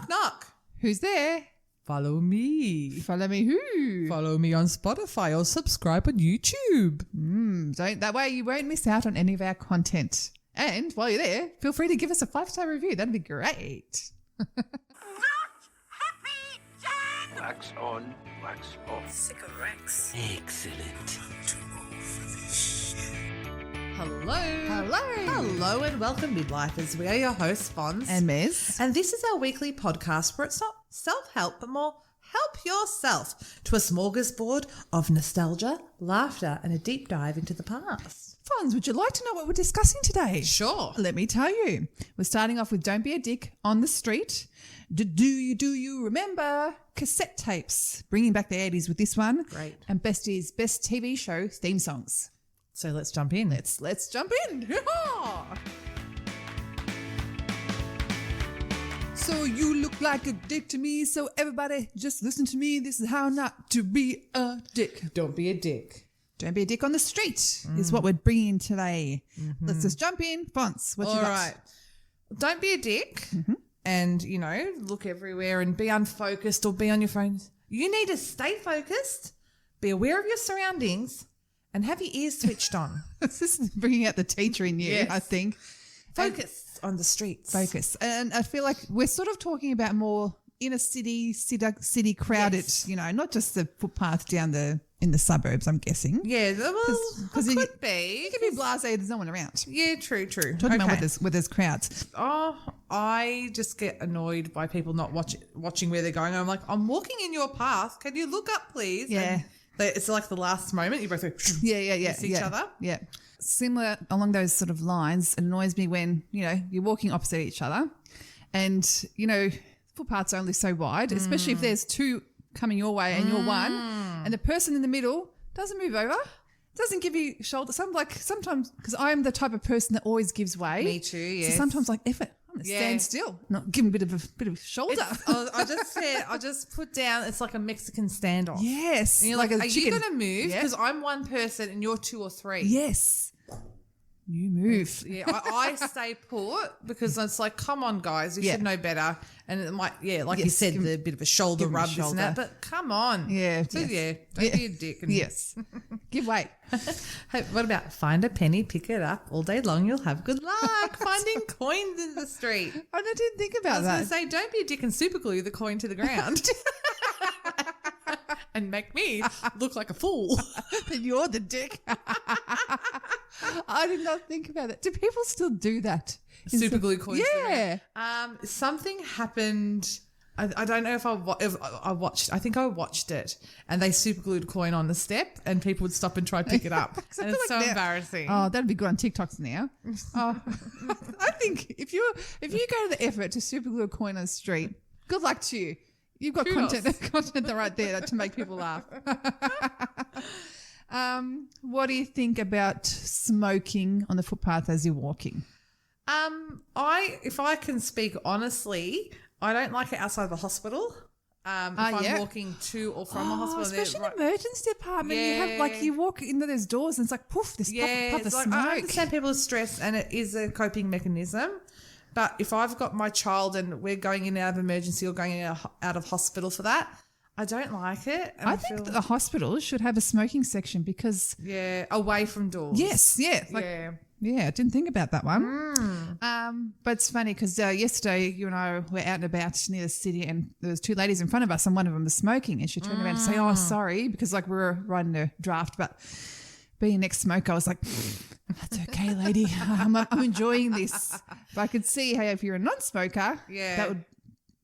Knock, knock. Who's there? Follow me. Follow me who? Follow me on Spotify or subscribe on YouTube. That way you won't miss out on any of our content. And while you're there, feel free to give us a 5-star review. That'd be great. Not happy, Jack! Wax on, wax off. Cigarettes. Excellent. Hello. Hello. And welcome, Midlifers. We are your hosts, Fonz. And Miz. And this is our weekly podcast where it's not self-help, but more help yourself to a smorgasbord of nostalgia, laughter, and a deep dive into the past. Fonz, would you like to know what we're discussing today? Sure. Let me tell you. We're starting off with Don't Be a Dick on the Street. Do you remember cassette tapes? Bringing back the 80s with this one. Great. And Besties' best TV show theme songs. So let's jump in. Let's jump in. So you look like a dick to me, so everybody just listen to me. This is how not to be a dick. Don't be a dick. Don't be a dick on the street is what we're bringing today. Let's just jump in. Fonz, what you got? All right. Don't be a dick and, look everywhere and be unfocused or be on your phone. You need to stay focused, be aware of your surroundings, and have your ears switched on. This is bringing out the teacher in you, Yes. I think. Focus on the streets. Focus. And I feel like we're sort of talking about more inner city crowded, Yes. Not just the footpath down in the suburbs, I'm guessing. Yeah, well, it you could be. You can be blasé, there's no one around. Yeah, true. Talking about where there's crowds. Oh, I just get annoyed by people not watching where they're going. I'm like, I'm walking in your path. Can you look up, please? Yeah. And it's like the last moment. You both go, Yeah. miss each other. Yeah. Similar along those sort of lines, it annoys me when, you're walking opposite each other and, footpaths are only so wide, especially if there's two coming your way and you're one and the person in the middle doesn't move over, doesn't give you shoulder. Sometimes, because I'm the type of person that always gives way. Me too, yes. So sometimes effort. I'm going to stand still, not give him a bit of shoulder. I just put down, it's like a Mexican standoff. Yes. And you're like, a are you chicken. going to move? Yeah. Because I'm one person and you're two or three. Yes. You move. Yeah, I stay put because it's like, come on, guys, you should know better. And it might, like you said, the bit of a shoulder give 'em a rub, this and shoulder. that. But come on. Yeah. So, yes. don't be a dick. And Yes. Give way. Hey, what about find a penny, pick it up all day long, you'll have good luck finding coins in the street. I didn't think I about was that. going to say, don't be a dick and super glue the coin to the ground. And make me look like a fool. Then you're the dick. I did not think about that. Do people still do that? Super glue coins. Yeah. Something happened. I don't know if I watched. I think I watched it, and they super glued a coin on the step, and people would stop and try to pick it up, and it's so embarrassing. Oh, that'd be good on TikToks now. Oh, I think if you go to the effort to super glue a coin on the street, good luck to you. You've got content right there to make people laugh. What do you think about smoking on the footpath as you're walking? If I can speak honestly, I don't like it outside the hospital. If I'm walking to or from a hospital, especially in the emergency department, you have you walk into those doors and it's like poof, this puff of smoke. I understand people's stress and it is a coping mechanism. But if I've got my child and we're going in and out of emergency or going in and out of hospital for that, I don't like it. And I think that the hospital should have a smoking section because... Yeah, away from doors. Yes, yeah. Yeah, I didn't think about that one. But it's funny because yesterday you and I were out and about near the city and there was two ladies in front of us and one of them was smoking and she turned around to say, oh, sorry, because we were riding a draft. But being an ex-smoker, I was like, that's okay, lady. I'm enjoying this. But I could see how if you're a non-smoker, that would...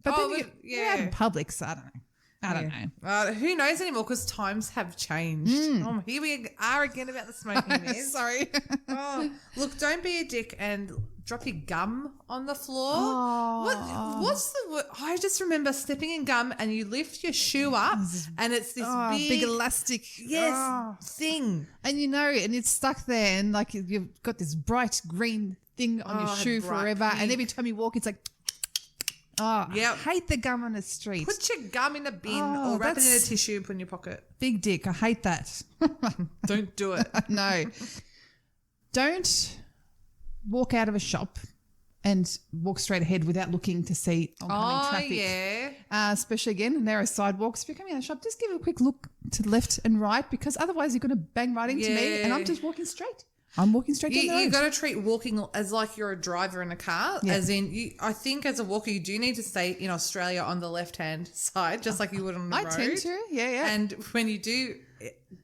But then you're out in public, so I don't know. I don't know. Who knows anymore because times have changed. Oh, here we are again about the smoking mess. Sorry. Look, don't be a dick and drop your gum on the floor. Oh. What's the word? I just remember stepping in gum and you lift your shoe up and it's this big elastic thing. And and it's stuck there and you've got this bright green thing on your shoe forever. And every time you walk, it's like... Oh, yep. I hate the gum on the street. Put your gum in a bin or wrap it in a tissue and put in your pocket. Big dick. I hate that. Don't do it. No. Don't walk out of a shop and walk straight ahead without looking to see oncoming traffic. Yeah. Especially, again, narrow sidewalks. If you're coming out of the shop, just give a quick look to the left and right because otherwise you're going to bang right into me and I'm just walking straight. I'm walking straight down the road. You got to treat walking as like you're a driver in a car. Yeah. As in, I think as a walker, you do need to stay in Australia on the left-hand side, just like you would on the road. I tend to, yeah. And when you do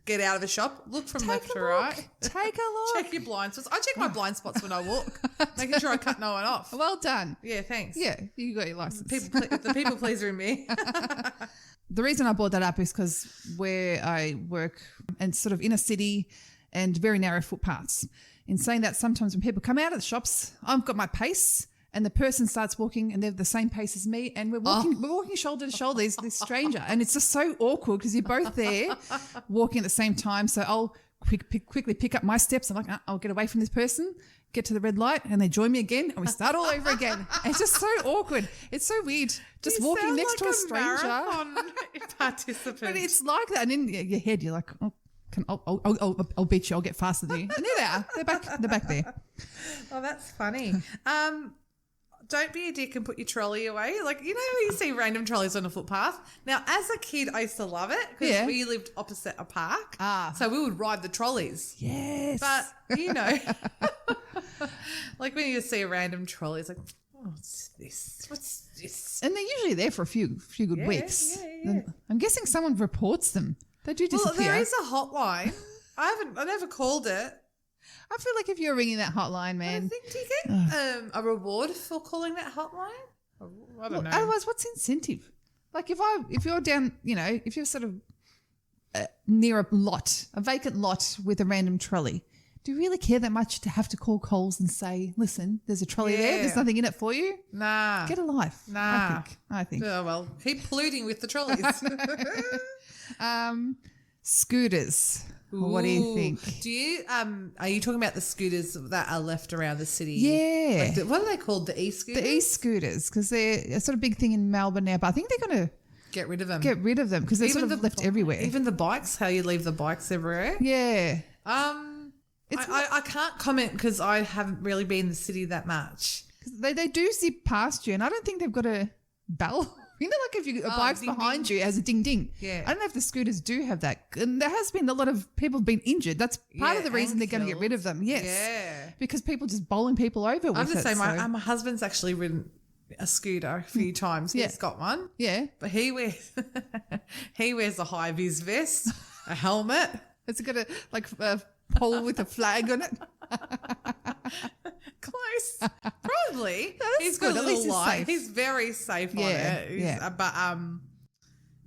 get out of a shop, look from left to right. Take a look. Check your blind spots. I check my blind spots when I walk, making sure I cut no one off. Well done. Yeah, thanks. Yeah, you got your license. The people pleaser in me. The reason I brought that up is because where I work and sort of inner city and very narrow footpaths. In saying that, sometimes when people come out of the shops, I've got my pace and the person starts walking and they're the same pace as me and we're walking shoulder to shoulder, this stranger. And it's just so awkward because you're both there walking at the same time. So I'll quickly pick up my steps. I'm like, I'll get away from this person, get to the red light and they join me again and we start all over again. It's just so awkward. It's so weird. Just You walking sound next like to a stranger. marathon participant. But it's like that. And in your head, you're like, I'll beat you. I'll get faster than you. And there they are. They're back there. Oh, that's funny. Don't be a dick and put your trolley away. Like, you know when you see random trolleys on a footpath? Now, as a kid, I used to love it because we lived opposite a park. So we would ride the trolleys. Yes. But, you know, like when you see a random trolley, it's like, what's this? What's this? And they're usually there for a few good weeks. Yeah. I'm guessing someone reports them. They do disappear. Well, there is a hotline. I never called it. I feel like if you're ringing that hotline, man. Do you get a reward for calling that hotline? I don't know. Otherwise, what's the incentive? Like if you're down, if you're sort of near a vacant lot with a random trolley, do you really care that much to have to call Coles and say, listen, there's a trolley there, there's nothing in it for you? Nah. Get a life. Nah. I think. Oh, well, keep polluting with the trolleys. Scooters. What do you think? Do you are you talking about the scooters that are left around the city? Yeah. Like what are they called? The e-scooters? The e-scooters, because they're a sort of big thing in Melbourne now, but I think they're going to get rid of them because they're sort of left everywhere. Even the bikes, how you leave the bikes everywhere. Yeah. I can't comment because I haven't really been in the city that much. They do zip past you, and I don't think they've got a bell. You know, like if a bike's ding, behind ding. you as a ding ding. Yeah. I don't know if the scooters do have that. And there has been a lot of people been injured. That's part of the reason they're going to get rid of them. Yes. Yeah. Because people just bowling people over with I have to say, so. my husband's actually ridden a scooter a few times. Yeah. He's got one. Yeah. But he wears a high vis vest, a helmet. It's got a pole with a flag on it. Close. Probably. He's got good. a At least little he's light. safe. He's very safe on it. But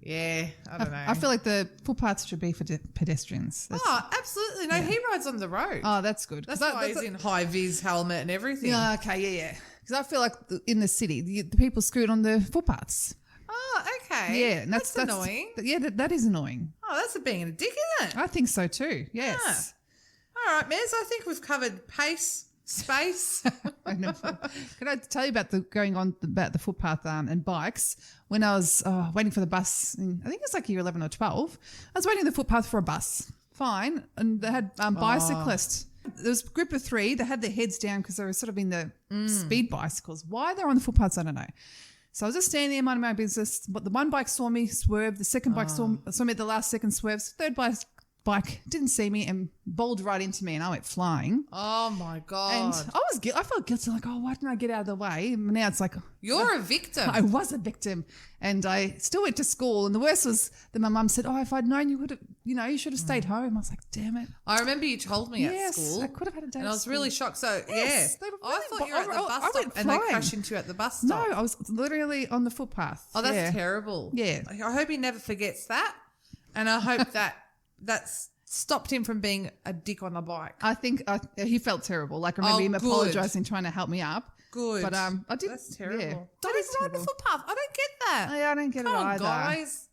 yeah, I don't know. I feel like the footpaths should be for pedestrians. Absolutely. No, he rides on the road. Oh, that's good. That's why he's in high vis helmet and everything. Yeah, okay, yeah. Because I feel like in the city, the people scoot on the footpaths. Oh, okay. Yeah, and that's annoying. That is annoying. Oh, that's being a dick, isn't it? I think so too. Yes. All right, Mez, I think we've covered pace, space. I know. Can I tell you about the footpath and bikes? When I was waiting for the bus, I think it was like year 11 or 12, I was waiting on the footpath for a bus. Fine. And they had bicyclists. There was a group of 3. They had their heads down because they were sort of in the speed bicycles. Why they're on the footpaths, I don't know. So I was just standing there minding my business. But the one bike saw me, swerved. The second bike saw me at the last second, swerves. Third bike didn't see me and bowled right into me and I went flying. Oh my God. And I felt guilty, like, why didn't I get out of the way? And now it's like, you're a victim. I was a victim and I still went to school. And the worst was that my mum said, if I'd known you would have, you should have stayed home. I was like, damn it. I remember you told me at school. I could have had a day. And I was really shocked. So yes, yeah, they were I thought you were at the bus stop and they crashed into you at the bus stop. No, I was literally on the footpath. Oh, that's terrible. Yeah. I hope he never forgets that. And I hope that's stopped him from being a dick on the bike. I think he felt terrible. Like I remember him apologising, trying to help me up. Good. But I did. That's terrible. Yeah, Don't even ride the footpath. I don't get that. I don't get it either. Guys.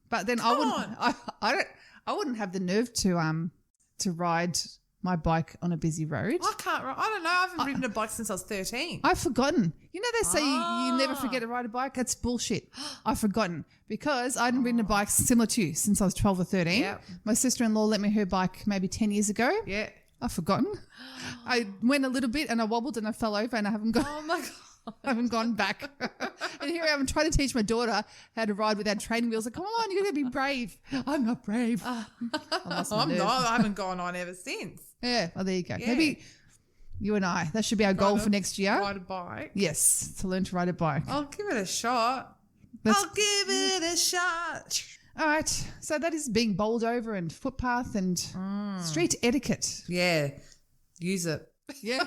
But then I wouldn't have the nerve to ride my bike on a busy road. I can't. I don't know. I haven't ridden a bike since I was 13. I've forgotten. You know they say you never forget to ride a bike. That's bullshit. I've forgotten because I hadn't ridden a bike similar to you since I was 12 or 13. Yep. My sister-in-law let me her bike maybe 10 years ago. Yeah. I've forgotten. I went a little bit and I wobbled and I fell over and I haven't gone. Oh my God. I haven't gone back. And here I am trying to teach my daughter how to ride without training wheels. Like, come on, you're going to be brave. I'm not brave. I haven't gone on ever since. Yeah, well, there you go. Yeah. Maybe you and I, that should be our goal for next year. Ride a bike. Yes, to learn to ride a bike. I'll give it a shot. Let's- I'll give it a shot. All right, so that is being bowled over and footpath and street etiquette. Yeah, use it. Yeah.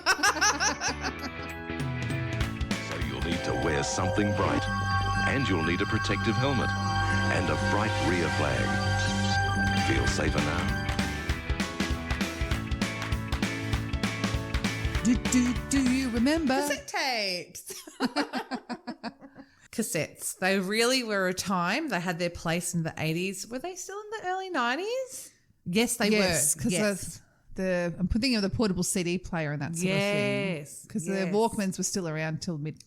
So you'll need to wear something bright, and you'll need a protective helmet and a bright rear flag. Feel safer now? Do you remember? Cassette tapes. Cassettes. They really were a time. They had their place in the 80s. Were they still in the early 90s? Yes, they Yes, were. because I'm thinking of the portable CD player and that sort of thing. Yes. Because the Walkmans were still around till mid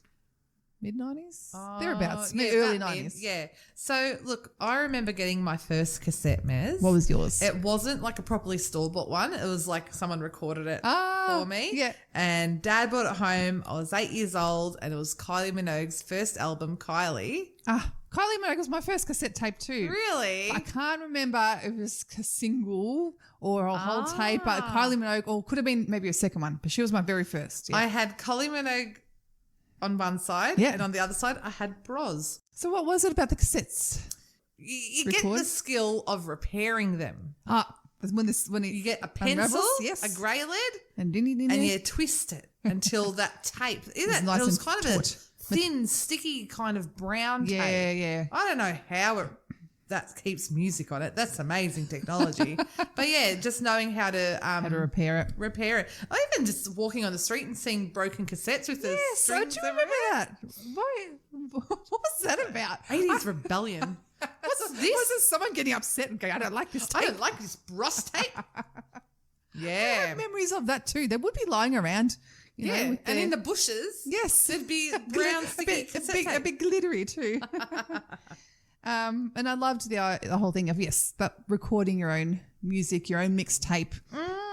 90s, thereabouts, early 90s. Yeah. So look, I remember getting my first cassette, Mez. What was yours? It wasn't like a properly store-bought one. It was like someone recorded it for me. Yeah. And Dad bought it home. I was 8 years old, and it was Kylie Minogue's first album, Kylie. Kylie Minogue was my first cassette tape too. Really? I can't remember if it was a single or a whole tape, but Kylie Minogue, or could have been maybe a second one, but she was my very first. Yeah. I had Kylie Minogue on one side, Yeah. and on the other side, I had Bros. So what was it about the cassettes? You get Record? the skill of repairing them. When You get a pencil, unravels, yes, a grey lid, and you twist it until that tape. It's nice it was and kind of taut. a thin, sticky kind of brown tape. Yeah. I don't know how that keeps music on it. That's amazing technology. But yeah, just knowing how to repair it. Repair it. I even just walking on the street and seeing broken cassettes with the Yes, I do strings remember everywhere. that. What was that about? 80s rebellion. What's this? Was it someone getting upset and going, I don't like this tape? I don't like this Bros tape. I Yeah. have memories of that too. They would be lying around. You know, with and their- in the bushes, yes, there'd be brown sticky cassette a tape. bit glittery too. And I loved the whole thing of that recording your own music, your own mixtape,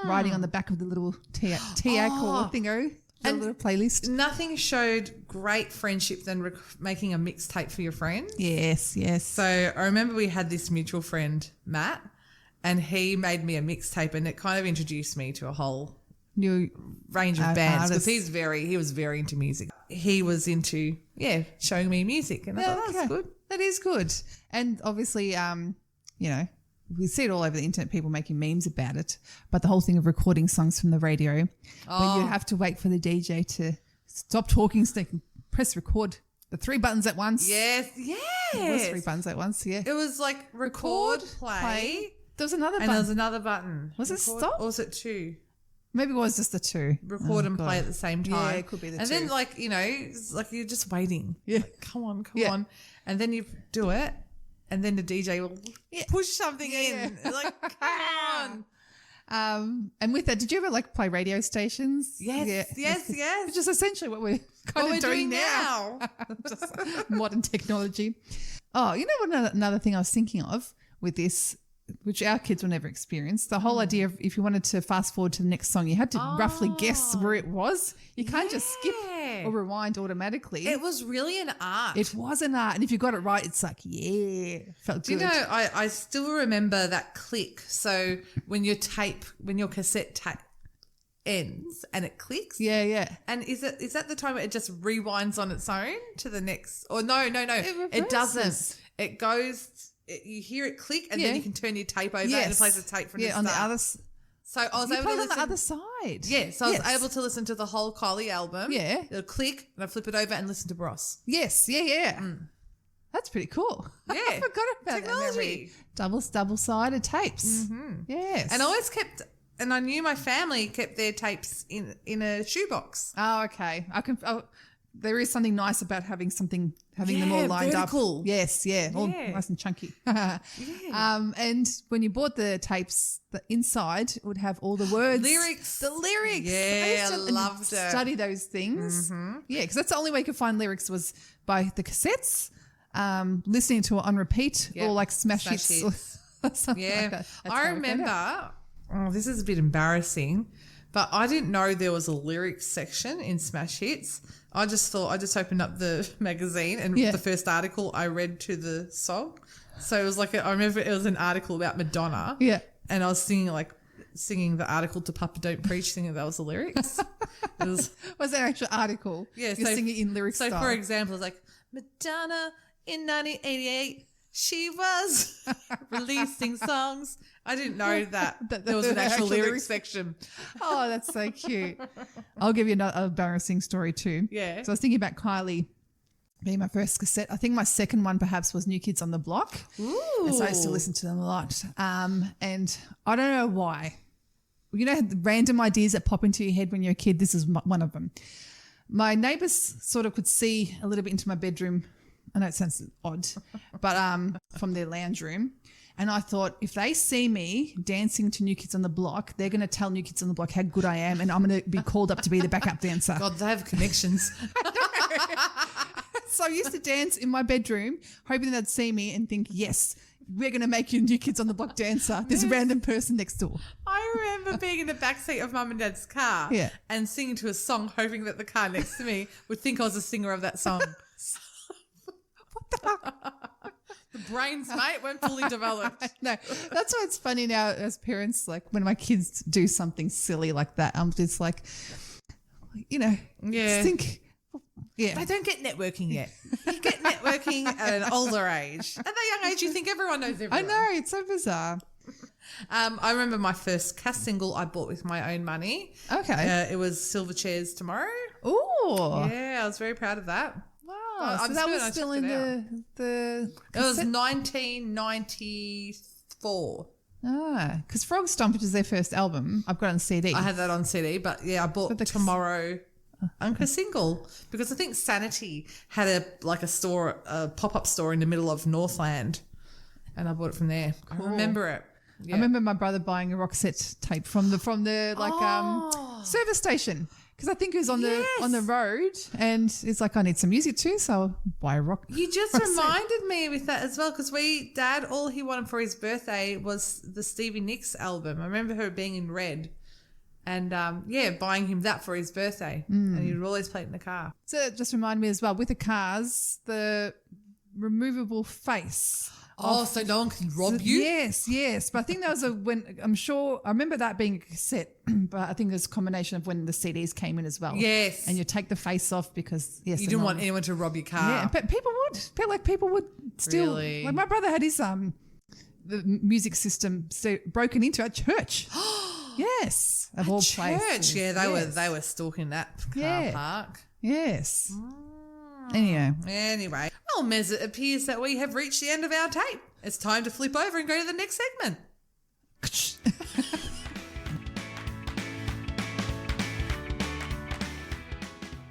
writing on the back of the little TAC or thingo, the little playlist. Nothing showed great friendship than making a mixtape for your friends. Yes. So I remember we had this mutual friend, Matt, and he made me a mixtape, and it kind of introduced me to a whole New range of bands because artists. he was very into music. He was into showing me music, and I thought that's good. That is good. And obviously, we see it all over the internet, people making memes about it. But the whole thing of recording songs from the radio, when you have to wait for the DJ to stop talking so they can press record the 3 buttons at once. Yes. It was 3 buttons at once, yeah. It was like record, play, There was another and button. there was another button. Was it stop? Or was it 2? Maybe it was just the 2. Record and play at the same time. Yeah, it could be the and 2. then it's like you're just waiting. Yeah. Like, come on. Yeah. And then you do it, and then the DJ will push something in. Like, come on. And with that, did you ever play radio stations? Yes. Which is essentially what we're kind of doing now. Just modern technology. Oh, you know what? Another thing I was thinking of with this, which our kids will never experience, the whole idea of if you wanted to fast forward to the next song, you had to roughly guess where it was. You can't just skip or rewind automatically. It was really an art. It was an art. And if you got it right, it's like, felt good. You know, I still remember that click. So when your cassette tape ends and it clicks. Yeah. And is that the time where it just rewinds on its own to the next? Or no. It doesn't. reverses. It goes. You hear it click, and then you can turn your tape over and it plays a tape from the on start. the other. So I was You able played to on listen. the other side. Yeah, so I was able to listen to the whole Kylie album. Yeah. It'll click, and I flip it over and listen to Bros. Yes. Yeah. That's pretty cool. Yeah. I forgot about Technology. that memory. Double-sided tapes. Yes. And I always kept, and I knew my family kept their tapes in a shoebox. Oh, okay. There is something nice about having them all lined up. vertical. Yes, all Yeah. nice and chunky. And when you bought the tapes, the inside would have all the words, Lyrics. the lyrics. Yeah, I used to loved it. Study those things. Yeah, because that's the only way you could find lyrics was by the cassettes, listening to it on repeat, Yep. or like smash Smash hits. hits. Or something Yeah. like that. That's I how we found out. remember oh, this is a bit embarrassing, but I didn't know there was a lyrics section in Smash Hits. I just opened up the magazine and the first article I read to the song. So it was like, I remember it was an article about Madonna. Yeah. And I was singing the article to Papa Don't Preach, thinking that was the lyrics. It was that an actual article? Yeah. You're singing in lyrics So style. for example, it's like, Madonna in 1988, she was releasing songs. I didn't know that there was an actual lyrics section. Oh, that's so cute. I'll give you another embarrassing story too. Yeah. So I was thinking about Kylie being my first cassette. I think my second one perhaps was New Kids on the Block. Ooh. And so I used to listen to them a lot. And I don't know why. You know, the random ideas that pop into your head when you're a kid, this is one of them. My neighbours sort of could see a little bit into my bedroom. I know it sounds odd, but from their lounge room. And I thought, if they see me dancing to New Kids on the Block, they're going to tell New Kids on the Block how good I am, and I'm going to be called up to be the backup dancer. God, they have connections. So I used to dance in my bedroom, hoping they'd see me and think, yes, we're going to make you New Kids on the Block dancer, this random person next door. I remember being in the backseat of Mum and Dad's car and singing to a song, hoping that the car next to me would think I was a singer of that song. What the fuck? The brains, mate, weren't fully developed. No, that's why it's funny now as parents, like when my kids do something silly like that, I'm just like, you know, just think, They don't get networking yet. You get networking at an older age. At that young age, you think everyone knows everyone. I know, it's so bizarre. I remember my first Cass single I bought with my own money. Okay. It was Silverchair's Tomorrow. Ooh. Yeah, I was very proud of that. Wow. So that was still in the It was 1994. Ah, because Frog Stomp, which is their first album, I've got it on CD. I had that on CD, but yeah, I bought Tomorrow a single because I think Sanity had a pop-up store in the middle of Northland, and I bought it from there. Cool. I remember it. Yeah. I remember my brother buying a Roxette tape from the service station. Because I think he was on the road and it's like, I need some music too, so I'll buy a rock. You just reminded me with that as well, because Dad, all he wanted for his birthday was the Stevie Nicks album. I remember her being in red and, buying him that for his birthday. And he would always play it in the car. So it just reminded me as well, with the cars, the removable face. So no one can rob you? Yes. But I think that was I remember that being a cassette, but I think it was a combination of when the CDs came in as well. Yes. And you take the face off because, you didn't want anyone to rob your car. Yeah, but people would still. Really? Like my brother had his the music system broken into at church. Yes. Of all places. Yeah, they were stalking that car park. Yes. Anyway. Well, Mez, it appears that we have reached the end of our tape. It's time to flip over and go to the next segment.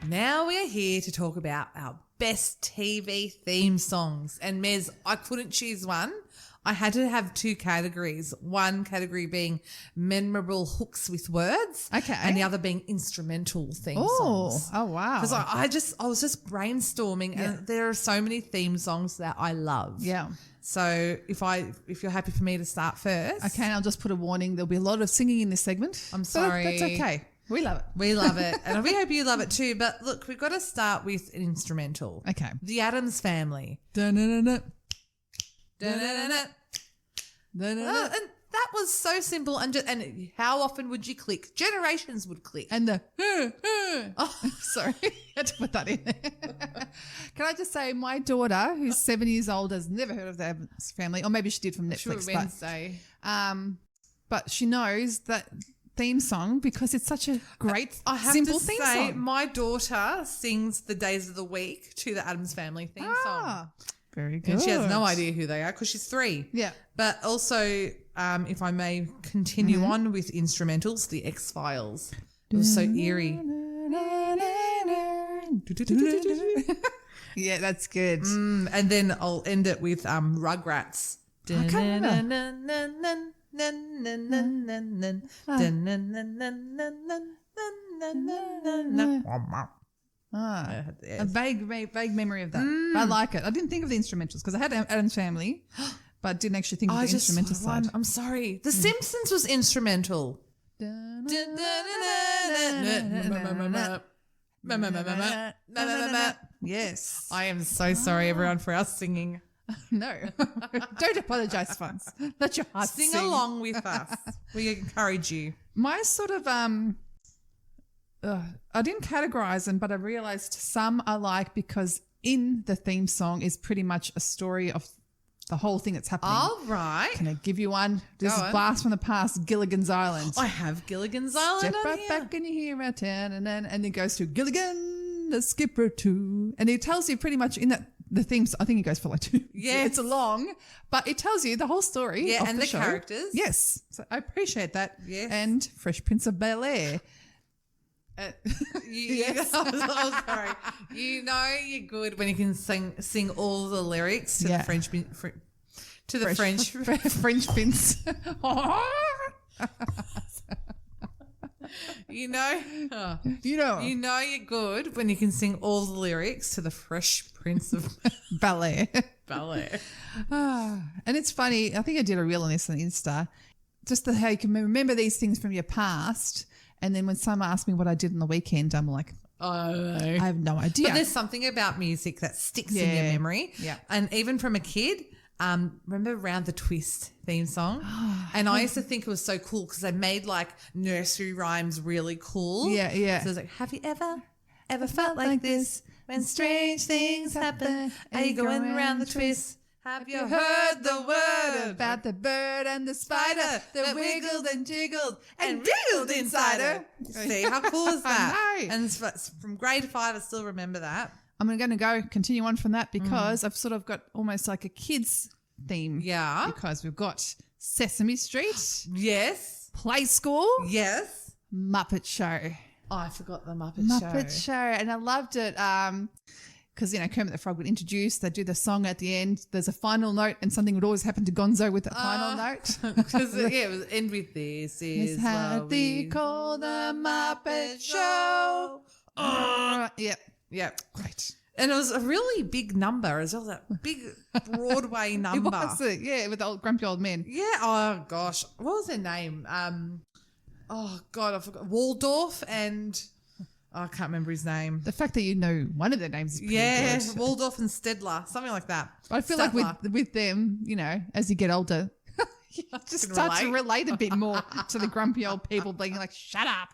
Now we are here to talk about our best TV theme songs. And Mez, I couldn't choose one. I had to have two categories. One category being memorable hooks with words. Okay. And the other being instrumental theme songs. Oh, wow. Because I was just brainstorming and there are so many theme songs that I love. Yeah. So if you're happy for me to start first. Okay, I'll just put a warning. There'll be a lot of singing in this segment. I'm sorry. That's okay. We love it. We love it. And we hope you love it too. But look, we've got to start with an instrumental. Okay. The Addams Family. Da-na-na-na. Da-na-na-na. And that was so simple. And how often would you click? Generations would click. And sorry, I had to put that in there. Can I just say, my daughter, who's 7 years old, has never heard of the Addams Family, or maybe she did from Netflix. Sure, Wednesday. But she knows that theme song because it's such a great, simple theme song. My daughter sings the days of the week to the Addams Family theme song. Very good. And she has no idea who they are because she's 3. Yeah. But also, if I may continue on with instrumentals, the X-Files. It was so eerie. Yeah, that's good. And then I'll end it with Rugrats. A vague memory of that. I like it. I didn't think of the instrumentals because I had Addams Family, but didn't actually think of the just instrumental saw one. side. I'm sorry. The Simpsons was instrumental. Yes. I am so sorry, everyone, for our singing. No. Don't apologise, Fons. Let your heart Sing along with us. We encourage you. My sort of I didn't categorize them, but I realized some I like because in the theme song is pretty much a story of the whole thing that's happening. All right. Can I give you one? This Go is on. Blast from the Past, Gilligan's Island. I have Gilligan's Island Step on right here. back and you hear our town, and then it goes to Gilligan, the skipper too, and it tells you pretty much in that the themes. I think it goes for like 2. Yes. It's long, but it tells you the whole story. Yeah, of and the show. characters. Yes, so I appreciate that. Yes. And Fresh Prince of Bel-Air. Yes. I'm sorry. You know you're good when you can sing all the lyrics to the French French Prince. You know, You know, you know you're good when you can sing all the lyrics to the Fresh Prince of Ballet. Ballet. And it's funny. I think I did a reel on this on Insta. Just how you can remember these things from your past. And then when someone asks me what I did on the weekend, I'm like, I don't know. I have no idea. But there's something about music that sticks in your memory. Yeah. And even from a kid, remember Round the Twist theme song? And I used to think it was so cool because they made like nursery rhymes really cool. Yeah, yeah. So it's like, have you ever felt like this when strange things happen? Are you going around the twist? Have you heard the word about the bird and the spider that wiggled and jiggled and wriggled inside her? See, how cool is that? I know. And it's from grade 5, I still remember that. I'm going to continue on from that because I've sort of got almost like a kids theme. Yeah. Because we've got Sesame Street, Yes. Play School, Yes. Muppet Show. Oh, I forgot the Muppet Show. And I loved it because, Kermit the Frog would introduce, they'd do the song at the end. There's a final note and something would always happen to Gonzo with that final note. Because, it was end with this is It's how what they we call the Muppet Show. Yep. Yep. Great. And it was a really big number as well, that big Broadway number. It was it, yeah, with the old grumpy old men. Yeah. Oh, gosh. What was their name? Oh, God, I forgot. Waldorf and I can't remember his name. The fact that you know one of their names is pretty good. Waldorf and Stedler, something like that. But I feel like with them, as you get older, you just can start to relate a bit more to the grumpy old people being like, shut up.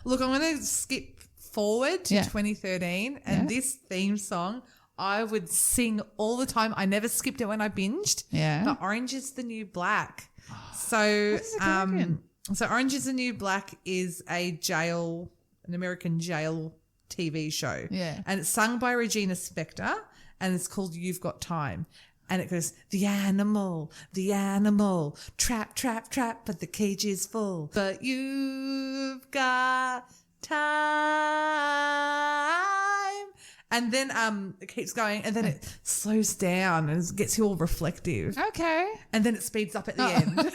Look, I'm going to skip forward to 2013 and this theme song I would sing all the time. I never skipped it when I binged. Yeah. But Orange is the New Black. So, What does it go again? So Orange is the New Black is an American jail TV show. Yeah. And it's sung by Regina Spektor and it's called You've Got Time. And it goes, the animal, trap, trap, trap, but the cage is full. But you've got time. And then it keeps going and then it slows down and it gets you all reflective. Okay. And then it speeds up at the end.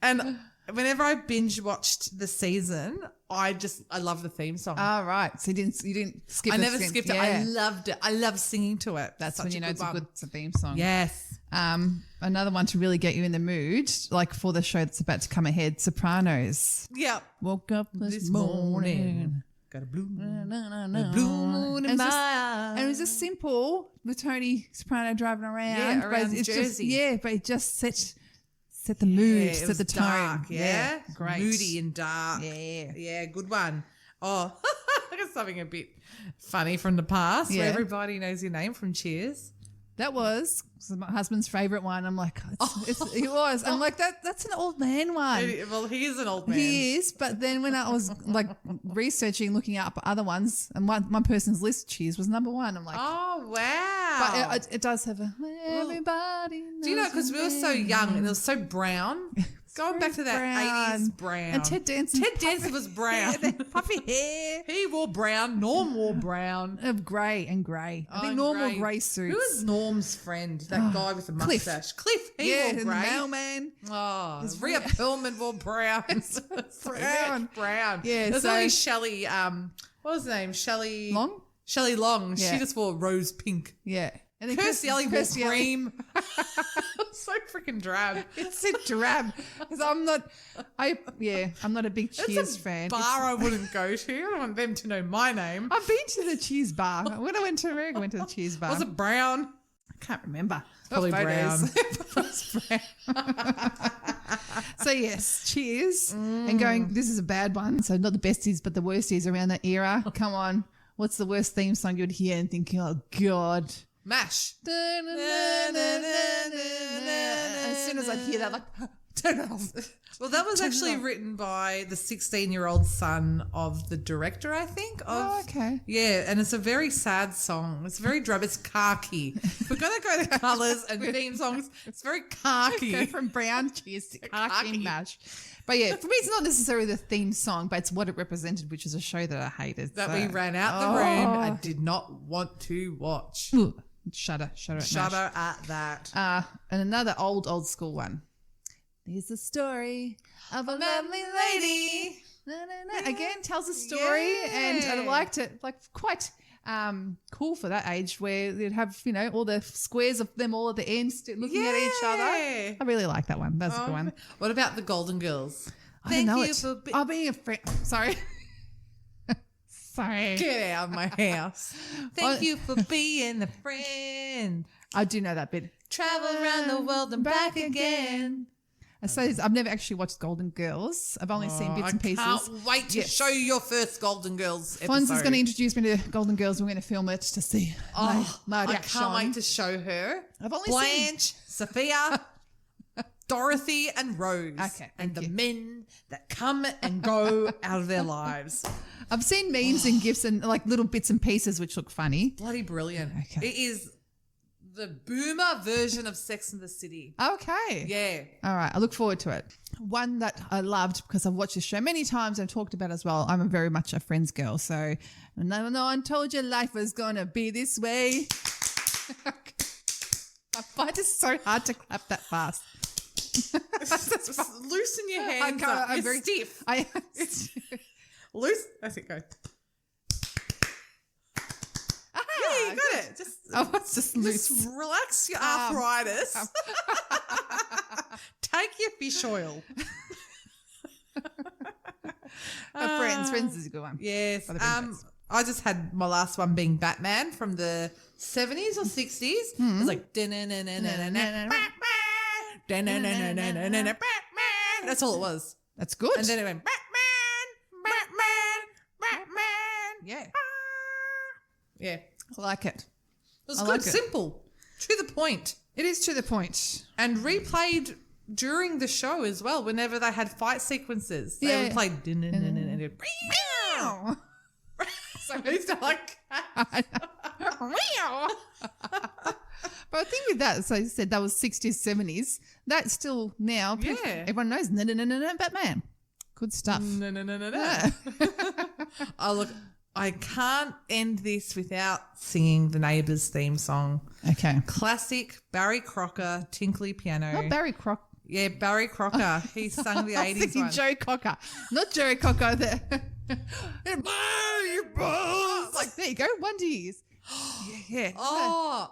And whenever I binge watched the season, I love the theme song. All right. So you didn't skip it. I never skipped it. I loved it. I love singing to it. That's Such when you know it's a good theme song. Yes. Another one to really get you in the mood, like for the show that's about to come ahead, Sopranos. Yep. Woke up this morning. Got a blue moon. A blue moon in my eyes. And it was just simple with Tony Soprano driving around. Yeah, around but it's Jersey. But it just set the mood, it set was the tone. dark, yeah? Great. Moody and dark. Yeah. Yeah, good one. Oh, I got something a bit funny from the past Yeah. where everybody knows your name from Cheers. That was my husband's favourite one. I'm like, it was. I'm like, that's an old man one. Well, he is an old man. He is, but then when I was like researching, looking up other ones, and one person's list, Cheers was number one. I'm like, Oh, wow. but it does have a everybody. Do you know, because we were so young and it was so brown. Going back to that brown. 80s brown. And Ted Danson. Ted Danson was brown. Puffy hair. He wore brown. Norm wore brown. Of grey and grey. I think normal grey suits. Who was Norm's friend? That guy with the Cliff. mustache. Cliff. He yeah, wore and the grey. mailman. Oh, Rhea Perlman wore brown. Brown. Brown. Yeah, There's so- only Shelley, what was her name? Shelley Long? Shelley Long. Yeah. She just wore rose pink. Yeah. And then Kirstie Alley wore Kirstie Alley. cream. So freaking drab. It's a drab because I'm not a big Cheers fan. Bar I wouldn't go to. I don't want them to know my name. I've been to the Cheers bar. When I went to America, I went to the Cheers bar. Was it brown? I can't remember. Probably brown. So yes, Cheers. And going, this is a bad one. So not the besties, but the worsties around that era. Come on. What's the worst theme song you'd hear and think, oh God. MASH. As soon as I'd hear that, like, turn it off. Well, that was actually written by the 16-year-old son of the director, I think. Oh, okay. Yeah, and it's a very sad song. It's very drab. It's khaki. If we're going to go to colours and theme songs, it's very khaki. Go from brown Cheers to khaki Khaki. MASH. But yeah, for me, it's not necessarily the theme song, but it's what it represented, which is a show that I hated. That so. we ran out the room and did not want to watch. Ugh. Shudder at MASH. Shudder at that. And another old school one. There's a story of a lovely lady. Again, tells a story, and I liked it. Like quite cool for that age, where they'd have all the squares of them all at the end, looking at each other. I really like that one. That's a good one. What about the Golden Girls? I don't know it. I'll be a friend. Sorry. Sorry. Get out of my house. Thank you for being a friend. I do know that bit. Travel around the world and back again. I say I've never actually watched Golden Girls. I've only seen bits and pieces. I can't wait to show you your first Golden Girls episode. Fonz is going to introduce me to Golden Girls. We're going to film it to see my reaction. I can't wait to show her. I've only Blanche, Sophia, Dorothy and Rose. Okay, and the you. men that come and go out of their lives. I've seen memes and gifs and like little bits and pieces which look funny. Bloody brilliant. Okay. It is the boomer version of Sex and the City. Okay. Yeah. All right. I look forward to it. One that I loved because I've watched this show many times and talked about as well. I'm very much a Friends girl. So no one told you life was going to be this way. I find it so hard to clap that fast. Loosen your hands up. I'm You're very stiff. Loose. That's it. Go. Yeah, you got it. It's just loose. Just relax your arthritis. Take your fish oil. Friends is a good one. Yes. I just had my last one being Batman from the 70s or 60s. It was like Batman. That's all it was. That's good. And then it went Batman. yeah. Yeah. I like it. It was I good, like it. simple, to the point. It is to the point. And replayed during the show as well, whenever they had fight sequences. They would play. So it's like. But I think with that, so you said that was 60s, 70s. That's still now. Yeah. Everyone knows Batman. Good stuff. No. Oh, look, I can't end this without singing the Neighbours theme song. Okay. Classic Barry Crocker, tinkly piano. Not Barry Crocker. Yeah, Barry Crocker. He sung the 80s one. Joe Cocker. Not Jerry Cocker. Like, there you go. Wonder Years. Yeah. Oh,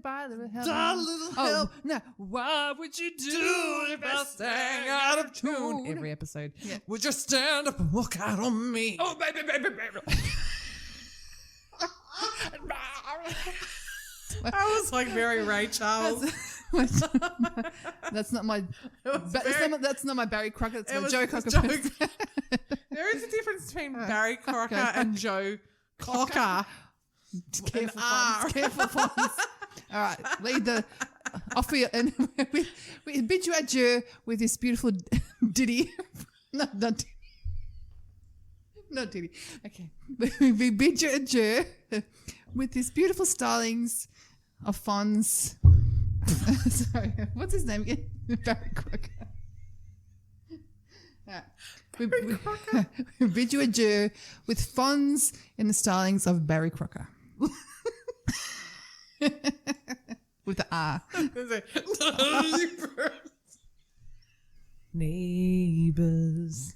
By the little help. No. Why would you do if I sang out of tune? Every episode. Yeah. Would you stand up and walk out on me? Oh, baby. I was like very Ray Charles. That's not my. That's not my Barry Crocker. That's my Joe Cocker. There is a difference between Barry Crocker and Joe Cocker. Careful, Fonz. Careful, Fonz. All right, lead the offer you, and we bid you adieu with this beautiful ditty. Not ditty. Okay, we bid you adieu with this beautiful stylings of Fonz. Sorry, what's his name again? Barry Crocker. We bid you adieu with Fonz in the stylings of Barry Crocker. With the R. Neighbours.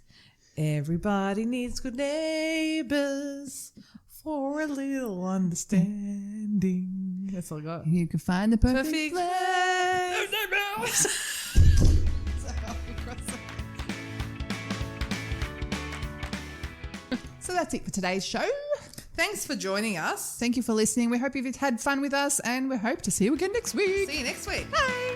Everybody needs good neighbours for a little understanding. That's all I got. You can find the perfect, Perfect flag. So that's it for today's show. Thanks for joining us. Thank you for listening. We hope you've had fun with us, and we hope to see you again next week. See you next week. Bye.